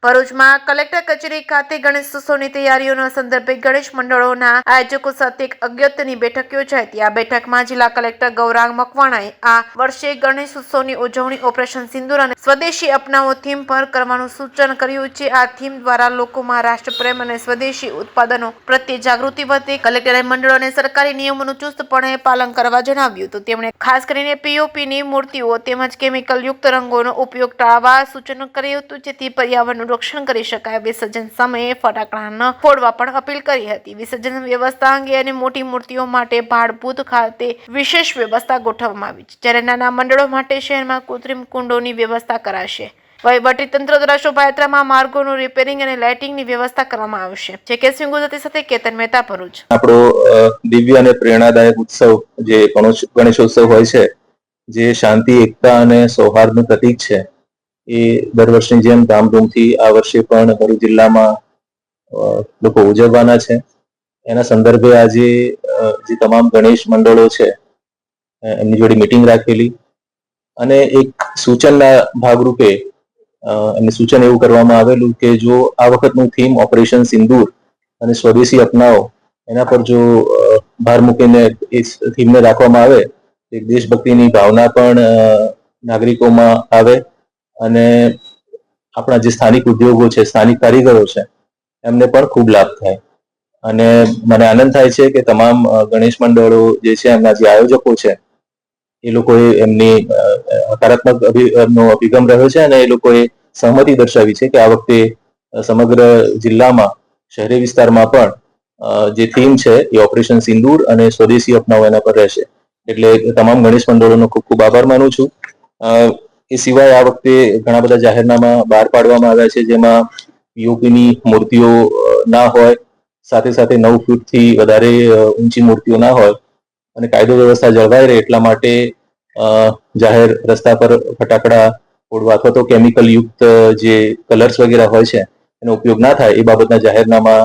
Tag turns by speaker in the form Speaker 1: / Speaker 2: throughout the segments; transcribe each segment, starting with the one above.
Speaker 1: ભરૂચમાં કલેક્ટર કચેરી ખાતે ગણેશોત્સવની તૈયારીઓના સંદર્ભે ગણેશ મંડળોના આયોજકો સાથે એક અગત્યની બેઠક યોજાઈ હતી। આ બેઠકમાં જિલ્લા કલેક્ટર ગૌરાંગ મકવાણાએ આ વર્ષે ગણેશોત્સવની ઉજવણી ઓપરેશન સિંદૂર અને સ્વદેશી અપનાવો થીમ પર કરવાનું સૂચન કર્યું છે। આ થીમ દ્વારા લોકોમાં રાષ્ટ્રપ્રેમ અને સ્વદેશી ઉત્પાદનો પ્રત્યે જાગૃતિ વધે। કલેક્ટરે મંડળોને સરકારી નિયમોનું ચુસ્તપણે પાલન કરવા જણાવ્યું હતું। તેમણે ખાસ કરીને પીઓપીની મૂર્તિઓ તેમજ કેમિકલયુક્ત રંગોનો ઉપયોગ ટાળવા સૂચન કર્યું હતું, જેથી પર્યાવરણનું રક્ષણ કરી શકાય। વિસર્જન સમયે ફટાકડા ન ફોડવા પણ અપીલ કરી હતી। વિસર્જન વ્યવસ્થા અંગે અને મોટી મૂર્તિઓ માટે ભાડભૂત ખાતે વિશેષ વ્યવસ્થા ગોઠવવામાં આવી છે, જ્યારે નાના મંડળો માટે શહેરમાં કૃત્રિમ કુંડોની વ્યવસ્થા કરાશે। વહીવટી તંત્ર દ્વારા શોભાયાત્રામાં માર્ગોનું રિપેરિંગ અને લાઇટિંગની વ્યવસ્થા કરવામાં આવશે। જે કે સિંહ ગુજરાતી સાથે કેતન મહેતા, ભરૂચ।
Speaker 2: આપણો દિવ્ય અને પ્રેરણાદાયક ઉત્સવ જે ગણેશોત્સવ હોય છે, જે શાંતિ, એકતા અને સૌહાર્દનું પ્રતીક છે, એ દર વર્ષની જેમ ધામધૂમથી આ વર્ષે પણ ભરૂચ જિલ્લામાં લોકો ઉજવવાના છે। એના સંદર્ભે આજે જે તમામ ગણેશ મંડળો છે એમની જોડે મીટિંગ રાખેલી અને એક સૂચનના ભાગરૂપે એમને સૂચન એવું કરવામાં આવેલું કે જો આ વખતનું થીમ ઓપરેશન સિંદૂર અને સ્વદેશી અપનાવો એના પર જો ભાર મૂકીને એ થીમને રાખવામાં આવે, એક દેશભક્તિની ભાવના પણ નાગરિકોમાં આવે અને આપણા જે સ્થાનિક ઉદ્યોગો છે, સ્થાનિક કારીગરો છે, એમને પણ ખૂબ લાભ થાય। અને મને આનંદ થાય છે કે તમામ ગણેશ મંડળો જે છે, એમના જે આયોજકો છે, એ લોકોએ એમની હકારાત્મક અભિગમ રહ્યો છે અને એ લોકોએ સહમતિ દર્શાવી છે કે આ વખતે સમગ્ર જિલ્લામાં શહેરી વિસ્તારમાં પણ જે થીમ છે એ ઓપરેશન સિંદૂર અને સ્વદેશી અપનાવો એના પર રહેશે। એટલે તમામ ગણેશ મંડળોનો ખૂબ ખૂબ આભાર માનું છું। એ સિવાય આ વખતે ઘણા બધા જાહેરનામા બહાર પાડવામાં આવ્યા છે, જેમાં પીઓપીની મૂર્તિઓ ના હોય, સાથે સાથે 9 ફૂટથી વધારે ઊંચી મૂર્તિઓ ના હોય અને કાયદો વ્યવસ્થા જળવાઈ રહે એટલા માટે જાહેર રસ્તા પર ફટાકડા ફોડવા અથવા તો કેમિકલ યુક્ત જે કલર્સ વગેરે હોય છે એનો ઉપયોગ ના થાય એ બાબતના જાહેરનામા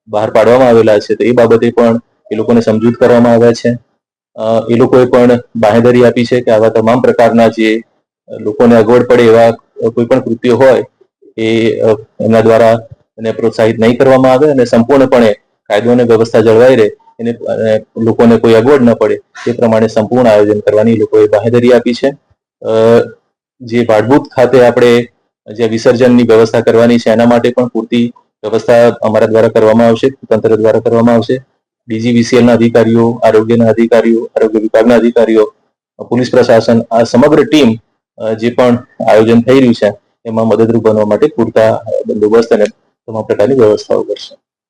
Speaker 2: બહાર પાડવામાં આવેલા છે। તો એ બાબતે પણ એ લોકોને સમજૂત કરવામાં આવ્યા છે। એ લોકોએ પણ બાંહેધરી આપી છે કે આવા તમામ પ્રકારના જે લોકોને અગવડ પડે એવા કોઈ પણ કૃત્યો હોય એ એમના દ્વારા એને પ્રોત્સાહિત નહીં કરવામાં આવે અને સંપૂર્ણપણે કાયદો અને વ્યવસ્થા જળવાઈ રહે એને લોકોને કોઈ અગવડ ન પડે તે પ્રમાણે સંપૂર્ણ આયોજન કરવાની લોકોએ બાંહેધરી આપી છે। જે ભાડભૂત ખાતે આપણે જે વિસર્જનની વ્યવસ્થા કરવાની છે એના માટે પણ પૂરતી વ્યવસ્થા અમારા દ્વારા કરવામાં આવશે, તંત્ર દ્વારા કરવામાં આવશે। ડીજીવીસીએલના અધિકારીઓ, આરોગ્યના અધિકારીઓ, આરોગ્ય વિભાગના અધિકારીઓ, પોલીસ પ્રશાસન, આ સમગ્ર ટીમ જે પણ આયોજન થઈ રહ્યું છે એમાં મદદરૂપ બનવા માટે પૂરતા બંદોબસ્ત અને તમામ પ્રકારની વ્યવસ્થાઓ કરશે।